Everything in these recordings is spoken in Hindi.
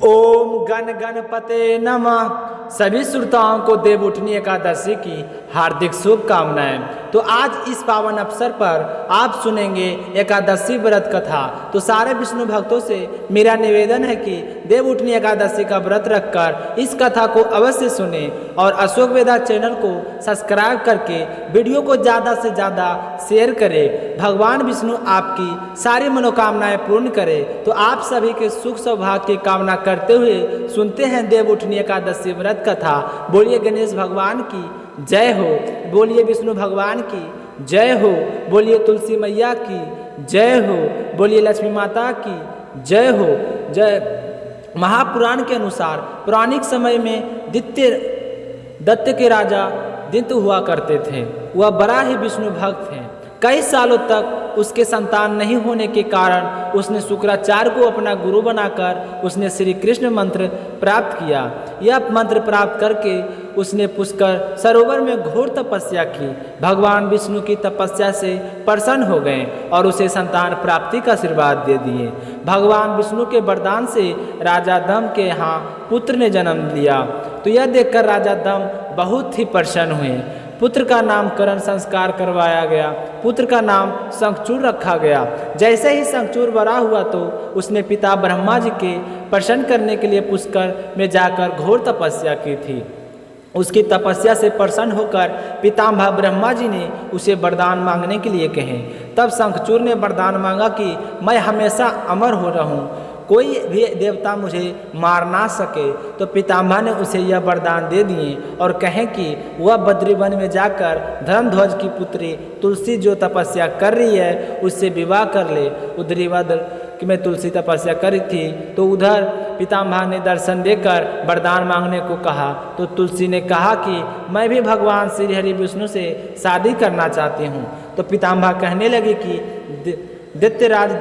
ओम गण गणपते नमः। सभी श्रोताओं को देवउठनी एकादशी की हार्दिक शुभकामनाएं। तो आज इस पावन अवसर पर आप सुनेंगे एकादशी व्रत कथा। तो सारे विष्णु भक्तों से मेरा निवेदन है कि देवउठनी एकादशी का व्रत रखकर इस कथा को अवश्य सुने और अशोक वेदा चैनल को सब्सक्राइब करके वीडियो को ज़्यादा से ज़्यादा शेयर करें। भगवान विष्णु आपकी सारी मनोकामनाएं पूर्ण करें। तो आप सभी के सुख सौभाग्य की कामना करते हुए सुनते हैं देवउठनी एकादशी व्रत कथा। बोलिए गणेश भगवान की जय हो, बोलिए विष्णु भगवान की जय हो, बोलिए तुलसी मैया की जय हो, बोलिए लक्ष्मी माता की जय हो जय। महापुराण के अनुसार पौराणिक समय में दत्त के राजा दित्य हुआ करते थे। वह बड़ा ही विष्णु भक्त हैं। कई सालों तक उसके संतान नहीं होने के कारण उसने शुक्राचार्य को अपना गुरु बनाकर उसने श्री कृष्ण मंत्र प्राप्त किया। यह मंत्र प्राप्त करके उसने पुष्कर सरोवर में घोर तपस्या की। भगवान विष्णु की तपस्या से प्रसन्न हो गए और उसे संतान प्राप्ति का आशीर्वाद दे दिए। भगवान विष्णु के वरदान से राजा दम के यहाँ पुत्र ने जन्म लिया। तो यह देखकर राजा दम बहुत ही प्रसन्न हुए। पुत्र का नामकरण संस्कार करवाया गया। पुत्र का नाम शंखचूड़ रखा गया। जैसे ही शंखचूड़ बड़ा हुआ तो उसने पिता ब्रह्मा जी के प्रसन्न करने के लिए पुष्कर में जाकर घोर तपस्या की थी। उसकी तपस्या से प्रसन्न होकर पितामह ब्रह्मा जी ने उसे वरदान मांगने के लिए कहे। तब शंखचूड़ ने वरदान मांगा कि मैं हमेशा अमर हो रहूं, कोई भी देवता मुझे मार ना सके। तो पितामह ने उसे यह वरदान दे दिए और कहें कि वह बद्रीवन में जाकर धर्मध्वज की पुत्री तुलसी जो तपस्या कर रही है उससे विवाह कर ले। उद्रीवद में तुलसी तपस्या करी थी तो उधर पितामह ने दर्शन देकर वरदान मांगने को कहा। तो तुलसी ने कहा कि मैं भी भगवान श्री हरि विष्णु से शादी करना चाहती हूँ। तो पितामह कहने लगे कि दैत्यराज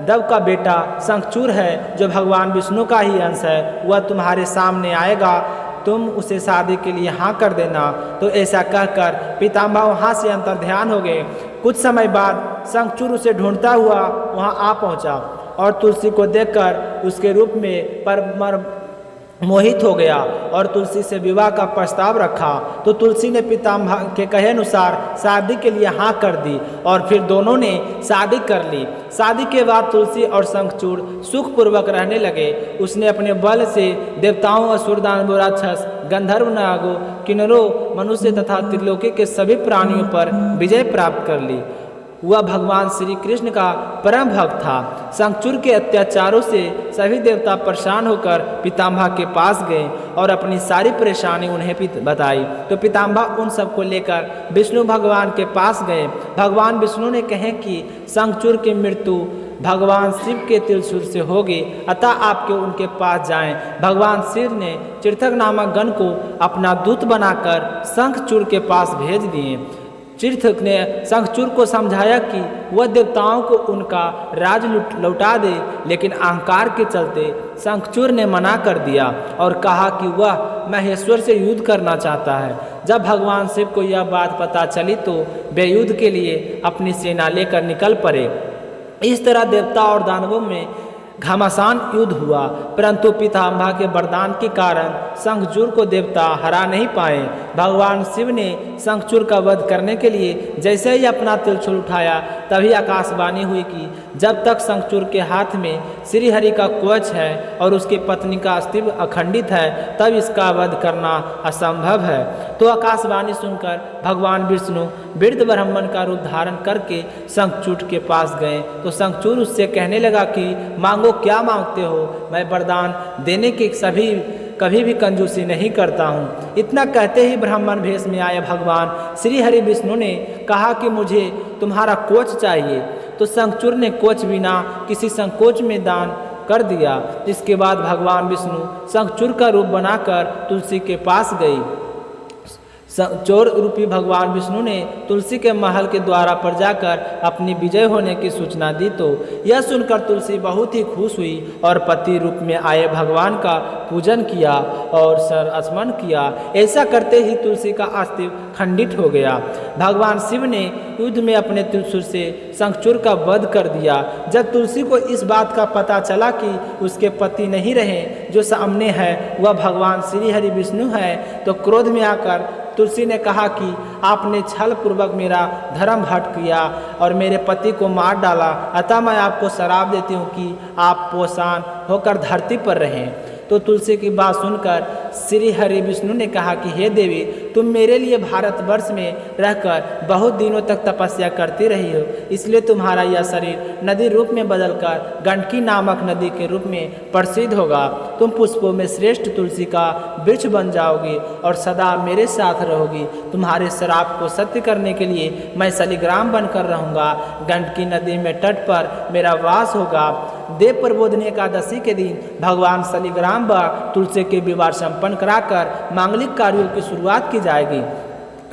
दव का बेटा शंखचूड़ है जो भगवान विष्णु का ही अंश है, वह तुम्हारे सामने आएगा, तुम उसे शादी के लिए हाँ कर देना। तो ऐसा कहकर पितामह वहाँ से अंतर्ध्यान हो गए। कुछ समय बाद शंखचूड़ उसे ढूंढता हुआ वहाँ आ पहुँचा और तुलसी को देखकर उसके रूप में मोहित हो गया और तुलसी से विवाह का प्रस्ताव रखा। तो तुलसी ने पितामह के कहे अनुसार शादी के लिए हाँ कर दी और फिर दोनों ने शादी कर ली। शादी के बाद तुलसी और शंखचूड़ सुखपूर्वक रहने लगे। उसने अपने बल से देवताओं, असुर, दानवों, राक्षस, गंधर्व, नागों, किन्नरों, मनुष्य तथा त्रिलोकी के सभी प्राणियों पर विजय प्राप्त कर ली। वह भगवान श्री कृष्ण का परम भक्त था। शंखचूड़ के अत्याचारों से सभी देवता परेशान होकर पितामह के पास गए और अपनी सारी परेशानी उन्हें बताई। तो पितामह उन सबको लेकर विष्णु भगवान के पास गए। भगवान विष्णु ने कहे कि शंखचूड़ की मृत्यु भगवान शिव के त्रिशूल से होगी, अतः आपके उनके पास जाएं। भगवान शिव ने चित्रक नामक गण को अपना दूत बनाकर शंखचूड़ के पास भेज दिए। चित्रक ने शंखचूड़ को समझाया कि वह देवताओं को उनका राज लौटा दे, लेकिन अहंकार के चलते शंखचूड़ ने मना कर दिया और कहा कि वह महेश्वर से युद्ध करना चाहता है। जब भगवान शिव को यह बात पता चली तो वे युद्ध के लिए अपनी सेना लेकर निकल पड़े। इस तरह देवता और दानवों में घमासान युद्ध हुआ, परंतु पितामह के वरदान के कारण शंखचूड़ को देवता हरा नहीं पाए। भगवान शिव ने शंखचूड़ का वध करने के लिए जैसे ही अपना त्रिशूल उठाया तभी आकाशवाणी हुई कि जब तक शंखचूड़ के हाथ में श्री हरि का कवच है और उसकी पत्नी का अस्तित्व अखंडित है तब इसका वध करना असंभव है। तो आकाशवाणी सुनकर भगवान विष्णु वृद्ध ब्राह्मण का रूप धारण करके शंखचूड़ के पास गए। तो शंखचूड़ उससे कहने लगा कि मांगो, क्या मांगते हो, मैं वरदान देने के कभी भी कंजूसी नहीं करता हूँ। इतना कहते ही ब्राह्मण भेष में आए भगवान श्री हरि विष्णु ने कहा कि मुझे तुम्हारा कोच चाहिए। तो शंखचूड़ ने कोच बिना किसी संकोच में दान कर दिया। इसके बाद भगवान विष्णु शंखचूड़ का रूप बनाकर तुलसी के पास गई। चोर रूपी भगवान विष्णु ने तुलसी के महल के द्वारा पर जाकर अपनी विजय होने की सूचना दी। तो यह सुनकर तुलसी बहुत ही खुश हुई और पति रूप में आए भगवान का पूजन किया और सर स्मरण किया। ऐसा करते ही तुलसी का अस्तित्व खंडित हो गया। भगवान शिव ने युद्ध में अपने त्रिशूल से शंखचूड़ का वध कर दिया। जब तुलसी को इस बात का पता चला कि उसके पति नहीं रहे, जो सामने है वह भगवान श्री हरि विष्णु है, तो क्रोध में आकर तुलसी ने कहा कि आपने छल पूर्वक मेरा धर्म भ्रष्ट किया और मेरे पति को मार डाला, अतः मैं आपको श्राप देती हूँ कि आप पोषण होकर धरती पर रहें। तो तुलसी की बात सुनकर श्री हरि विष्णु ने कहा कि हे देवी, तुम मेरे लिए भारतवर्ष में रहकर बहुत दिनों तक तपस्या करती रही हो, इसलिए तुम्हारा यह शरीर नदी रूप में बदलकर गंडकी नामक नदी के रूप में प्रसिद्ध होगा। तुम पुष्पों में श्रेष्ठ तुलसी का वृक्ष बन जाओगी और सदा मेरे साथ रहोगी। तुम्हारे श्राप को सत्य करने के लिए मैं शालिग्राम बनकर रहूँगा। गंडकी नदी में तट पर मेरा वास होगा। देव प्रबोधनी एकादशी के दिन भगवान शालिग्राम व तुलसी के विवाह संपन्न कराकर मांगलिक कार्यों की शुरुआत की जाएगी।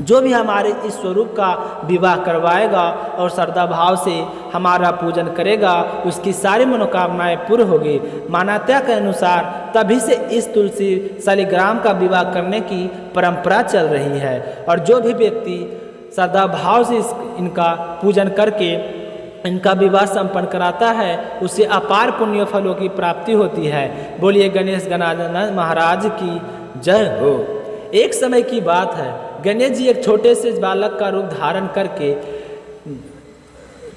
जो भी हमारे इस स्वरूप का विवाह करवाएगा और श्रद्धा भाव से हमारा पूजन करेगा, उसकी सारी मनोकामनाएं पूर्ण होगी। मान्यता के अनुसार तभी से इस तुलसी शालिग्राम का विवाह करने की परंपरा चल रही है और जो भी व्यक्ति श्रद्धा भाव से इनका पूजन करके इनका विवाह संपन्न कराता है, उसे अपार पुण्य फलों की प्राप्ति होती है। बोलिए गणेश गणाधर महाराज की जय हो। एक समय की बात है, गणेश जी एक छोटे से बालक का रूप धारण करके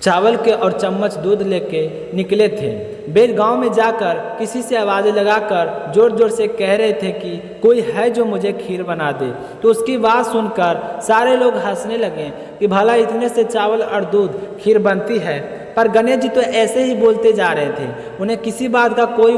चावल के और चम्मच दूध लेके निकले थे। वे गांव में जाकर किसी से आवाज़ें लगाकर जोर जोर से कह रहे थे कि कोई है जो मुझे खीर बना दे। तो उसकी बात सुनकर सारे लोग हंसने लगे कि भला इतने से चावल और दूध खीर बनती है। पर गणेश जी तो ऐसे ही बोलते जा रहे थे, उन्हें किसी बात का कोई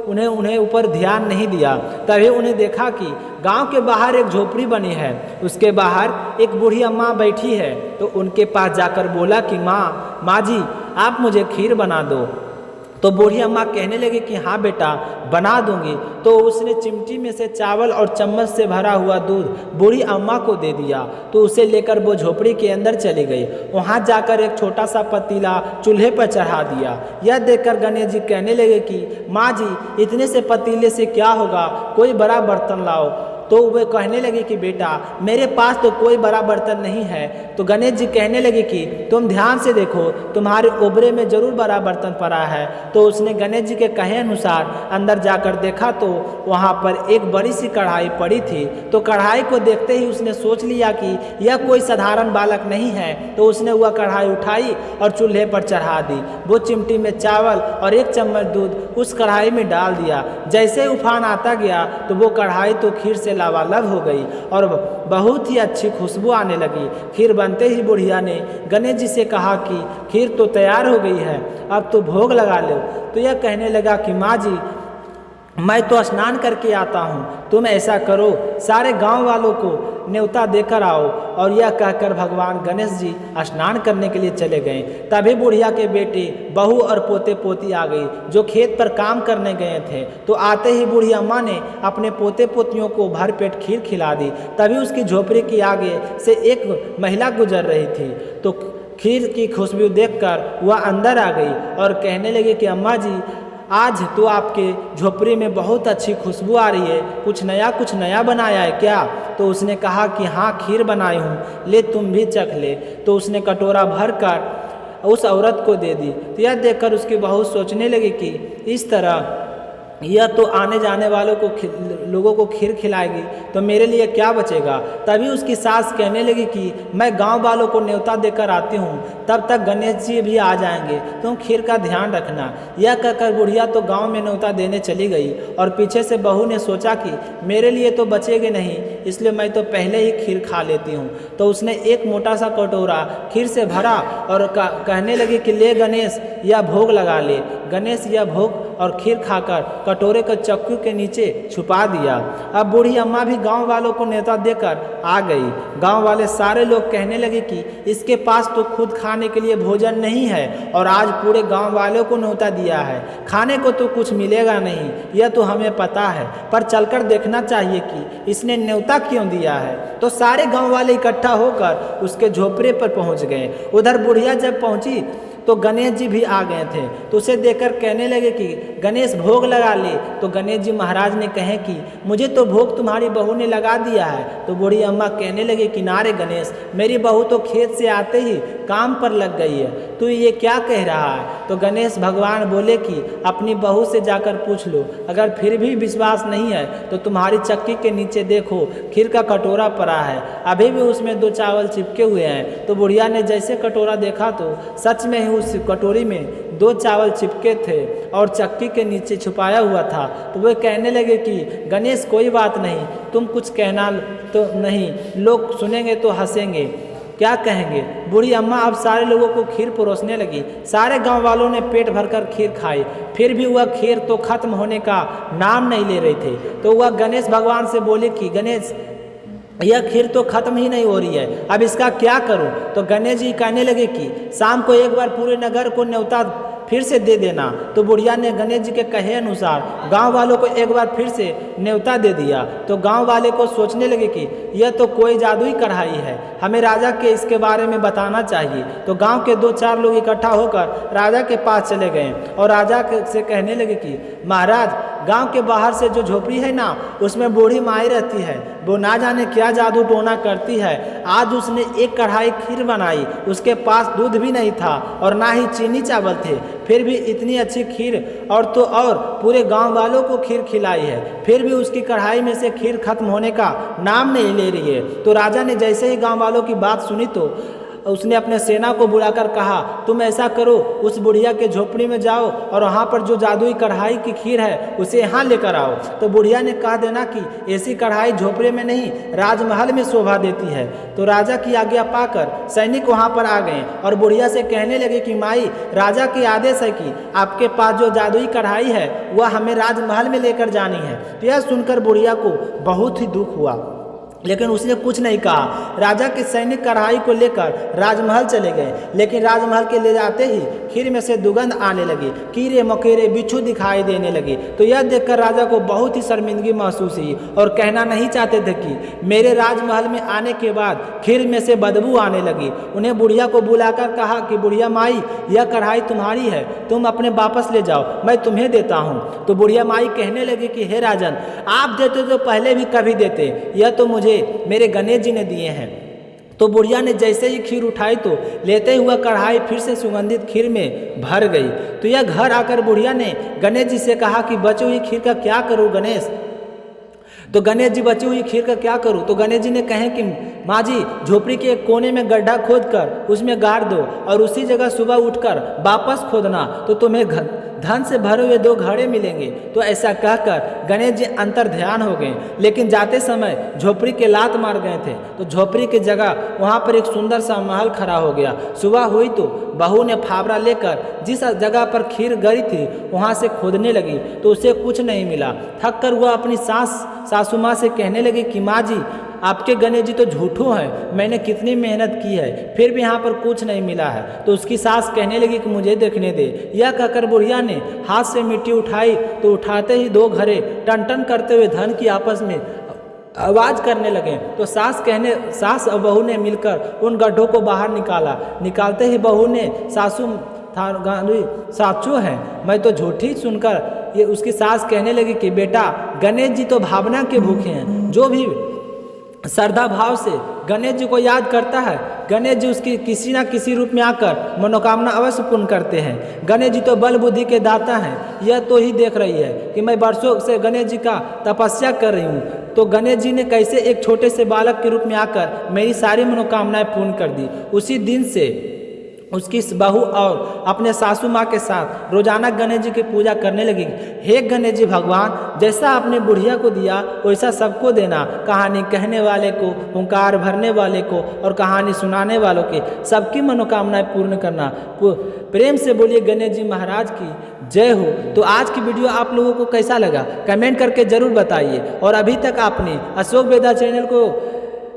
उन्हें ऊपर ध्यान नहीं दिया। तभी उन्हें देखा कि गांव के बाहर एक झोपड़ी बनी है, उसके बाहर एक बूढ़ी अम्मा बैठी है। तो उनके पास जाकर बोला कि माँ जी, आप मुझे खीर बना दो। तो बूढ़ी अम्मा कहने लगी कि हाँ बेटा, बना दूंगी। तो उसने चिमटी में से चावल और चम्मच से भरा हुआ दूध बूढ़ी अम्मा को दे दिया। तो उसे लेकर वो झोपड़ी के अंदर चली गई। वहाँ जाकर एक छोटा सा पतीला चूल्हे पर चढ़ा दिया। यह देखकर गणेश जी कहने लगे कि माँ जी, इतने से पतीले से क्या होगा, कोई बड़ा बर्तन लाओ। तो वे कहने लगे कि बेटा, मेरे पास तो कोई बड़ा बर्तन नहीं है। तो गणेश जी कहने लगे कि तुम ध्यान से देखो, तुम्हारे ओबरे में जरूर बड़ा बर्तन पड़ा है। तो उसने गणेश जी के कहे अनुसार अंदर जाकर देखा तो वहाँ पर एक बड़ी सी कढ़ाई पड़ी थी। तो कढ़ाई को देखते ही उसने सोच लिया कि यह कोई साधारण बालक नहीं है। तो उसने वह कढ़ाई उठाई और चूल्हे पर चढ़ा दी। वो चिमटी में चावल और एक चम्मच दूध उस कढ़ाई में डाल दिया। जैसे ही उफान आता गया तो वो कढ़ाई तो खीर से लबालब हो गई और बहुत ही अच्छी खुशबू आने लगी। खीर बनते ही बुढ़िया ने गणेश जी से कहा कि खीर तो तैयार हो गई है, अब तो भोग लगा लो। तो यह कहने लगा कि माँ जी, मैं तो स्नान करके आता हूँ, तुम ऐसा करो, सारे गांव वालों को न्योता देकर आओ। और यह कहकर भगवान गणेश जी स्नान करने के लिए चले गए। तभी बुढ़िया के बेटे, बहू और पोते पोती आ गई, जो खेत पर काम करने गए थे। तो आते ही बूढ़ी अम्मा ने अपने पोते पोतियों को भरपेट खीर खिला दी। तभी उसकी झोपड़ी के आगे से एक महिला गुजर रही थी। तो खीर की खुशबू देखकर वह अंदर आ गई और कहने लगी कि अम्मा जी, आज तो आपके झोपड़ी में बहुत अच्छी खुशबू आ रही है, कुछ नया बनाया है क्या? तो उसने कहा कि हाँ, खीर बनाई हूँ, ले तुम भी चख ले। तो उसने कटोरा भर कर उस औरत को दे दी। तो यह देखकर उसकी बहू सोचने लगी कि इस तरह यह तो आने जाने वालों को लोगों को खीर खिलाएगी, तो मेरे लिए क्या बचेगा। तभी उसकी सास कहने लगी कि मैं गांव वालों को न्योता देकर आती हूँ, तब तक गणेश जी भी आ जाएंगे, तुम खीर का ध्यान रखना। यह कहकर बुढ़िया तो गांव में न्योता देने चली गई और पीछे से बहू ने सोचा कि मेरे लिए तो बचेगे नहीं, इसलिए मैं तो पहले ही खीर खा लेती हूँ। तो उसने एक मोटा सा कटोरा खीर से भरा और कहने लगी कि ले गणेश, यह भोग लगा ले। गणेश यह भोग और खीर खाकर कटोरे को चक्कू के नीचे छुपा दिया। अब बूढ़ी अम्मा भी गांव वालों को न्योता देकर आ गई। गांव वाले सारे लोग कहने लगे कि इसके पास तो खुद खाने के लिए भोजन नहीं है और आज पूरे गांव वालों को न्योता दिया है, खाने को तो कुछ मिलेगा नहीं, यह तो हमें पता है, पर चलकर देखना चाहिए कि इसने न्योता क्यों दिया है। तो सारे गांव वाले इकट्ठा होकर उसके झोपड़े पर पहुंच गए। उधर बुढ़िया जब पहुंची तो गणेश जी भी आ गए थे, तो उसे देखकर कहने लगे कि गणेश भोग लगा ले। तो गणेश जी महाराज ने कहे कि मुझे तो भोग तुम्हारी बहू ने लगा दिया है। तो बूढ़ी अम्मा कहने लगे कि नारे गणेश, मेरी बहू तो खेत से आते ही काम पर लग गई है, तू ये क्या कह रहा है। तो गणेश भगवान बोले कि अपनी बहू से जाकर पूछ लो, अगर फिर भी विश्वास नहीं है तो तुम्हारी चक्की के नीचे देखो खीर का कटोरा पड़ा है, अभी भी उसमें 2 चावल चिपके हुए हैं। तो बुढ़िया ने जैसे कटोरा देखा तो सच में ही उस कटोरी में 2 चावल चिपके थे और चक्की के नीचे छुपाया हुआ था। तो वे कहने लगे कि गणेश कोई बात नहीं, तुम कुछ कहना तो नहीं, लोग सुनेंगे तो हंसेंगे, क्या कहेंगे। बूढ़ी अम्मा अब सारे लोगों को खीर परोसने लगी। सारे गांव वालों ने पेट भरकर खीर खाई, फिर भी वह खीर तो खत्म होने का नाम नहीं ले रही थी। तो वह गणेश भगवान से बोले कि गणेश, यह खीर तो खत्म ही नहीं हो रही है, अब इसका क्या करूं। तो गणेश जी कहने लगे कि शाम को एक बार पूरे नगर को न्योता फिर से दे देना। तो बुढ़िया ने गणेश जी के कहे अनुसार गांव वालों को एक बार फिर से न्योता दे दिया। तो गांव वाले को सोचने लगे कि यह तो कोई जादुई कढ़ाई है, हमें राजा के इसके बारे में बताना चाहिए। तो गांव के 2-4 लोग इकट्ठा होकर राजा के पास चले गए और राजा से कहने लगे कि महाराज, गांव के बाहर से जो झोपड़ी है ना, उसमें बूढ़ी माई रहती है, वो ना जाने क्या जादू टोना करती है। आज उसने एक कढ़ाई खीर बनाई, उसके पास दूध भी नहीं था और ना ही चीनी चावल थे, फिर भी इतनी अच्छी खीर और तो और पूरे गांव वालों को खीर खिलाई है, फिर भी उसकी कढ़ाई में से खीर खत्म होने का नाम नहीं ले रही है। तो राजा ने जैसे ही गांव वालों की बात सुनी तो उसने अपने सेना को बुलाकर कहा, तुम ऐसा करो, उस बुढ़िया के झोपड़ी में जाओ और वहाँ पर जो जादुई कढ़ाई की खीर है उसे यहाँ लेकर आओ। तो बुढ़िया ने कह देना कि ऐसी कढ़ाई झोपड़े में नहीं, राजमहल में शोभा देती है। तो राजा की आज्ञा पाकर सैनिक वहाँ पर आ गए और बुढ़िया से कहने लगे कि माई, राजा के आदेश है कि आपके पास जो जादुई कढ़ाई है वह हमें राजमहल में लेकर जानी है। तो यह सुनकर बुढ़िया को बहुत ही दुख हुआ, लेकिन उसने कुछ नहीं कहा। राजा के सैनिक कढ़ाई को लेकर राजमहल चले गए, लेकिन राजमहल के ले जाते ही खीर में से दुर्गंध आने लगी, कीड़े मकोड़े बिच्छू दिखाई देने लगे। तो यह देखकर राजा को बहुत ही शर्मिंदगी महसूस हुई और कहना नहीं चाहते थे कि मेरे राजमहल में आने के बाद खीर में से बदबू आने लगी। उन्हें बुढ़िया को बुलाकर कहा कि बुढ़िया माई, यह कढ़ाई तुम्हारी है, तुम अपने वापस ले जाओ, मैं तुम्हें देता हूँ। तो बुढ़िया माई कहने लगी कि हे राजन, आप देते तो पहले भी कभी देते, यह तो मुझे मेरे गणेश जी ने दिए हैं। तो बुढ़िया ने जैसे ही खीर उठाई तो लेते हुआ कढ़ाई फिर से सुगंधित खीर में भर गई। तो यह घर आकर बुढ़िया ने गणेश जी से कहा कि बची हुई खीर का क्या करूं गणेश। तो गणेश जी, बची हुई खीर का क्या करूं। तो गणेश जी ने कहे कि माँ जी, झोपड़ी के एक कोने में गड्ढा खोदकर उसमें गाड़ दो और उसी जगह सुबह उठकर वापस खोदना तो तुम्हें धन से भरे हुए 2 घड़े मिलेंगे। तो ऐसा कहकर गणेश जी अंतर ध्यान हो गए, लेकिन जाते समय झोपड़ी के लात मार गए थे। तो झोपड़ी की जगह वहाँ पर एक सुंदर सा महल खड़ा हो गया। सुबह हुई तो बहू ने फावड़ा लेकर जिस जगह पर खीर गई थी वहाँ से खोदने लगी, तो उसे कुछ नहीं मिला। थक कर वह अपनी सासू माँ से कहने लगी कि माँ जी, आपके गणेश जी तो झूठो हैं, मैंने कितनी मेहनत की है फिर भी यहाँ पर कुछ नहीं मिला है। तो उसकी सास कहने लगी कि मुझे देखने दे। यह कहकर बुढ़िया ने हाथ से मिट्टी उठाई तो उठाते ही 2 घड़े टन टन करते हुए धन की आपस में आवाज करने लगे। तो सास और बहू ने मिलकर उन गड्ढों को बाहर निकाला। निकालते ही बहू ने साचू है, मैं तो झूठी सुनकर ये उसकी सास कहने लगी कि बेटा, गणेश जी तो भावना के भूखे हैं, जो भी श्रद्धा भाव से गणेश जी को याद करता है, गणेश जी उसकी किसी न किसी रूप में आकर मनोकामना अवश्य पूर्ण करते हैं। गणेश जी तो बल बुद्धि के दाता हैं। यह तो ही देख रही है कि मैं वर्षों से गणेश जी का तपस्या कर रही हूँ, तो गणेश जी ने कैसे एक छोटे से बालक के रूप में आकर मेरी सारी मनोकामनाएं पूर्ण कर दी। उसी दिन से उसकी बहू और अपने सासू माँ के साथ रोजाना गणेश जी की पूजा करने लगी। हे गणेश जी भगवान, जैसा आपने बुढ़िया को दिया वैसा सबको देना। कहानी कहने वाले को, हुंकार भरने वाले को और कहानी सुनाने वालों के सबकी मनोकामनाएं पूर्ण करना। प्रेम से बोलिए गणेश जी महाराज की जय हो। तो आज की वीडियो आप लोगों को कैसा लगा कमेंट करके ज़रूर बताइए, और अभी तक आपने अशोक वेदा चैनल को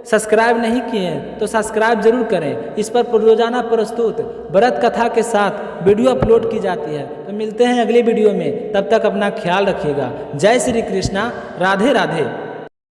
सब्सक्राइब नहीं किए हैं तो सब्सक्राइब जरूर करें। इस पर रोजाना प्रस्तुत व्रत कथा के साथ वीडियो अपलोड की जाती है। तो मिलते हैं अगले वीडियो में, तब तक अपना ख्याल रखिएगा। जय श्री कृष्णा, राधे राधे।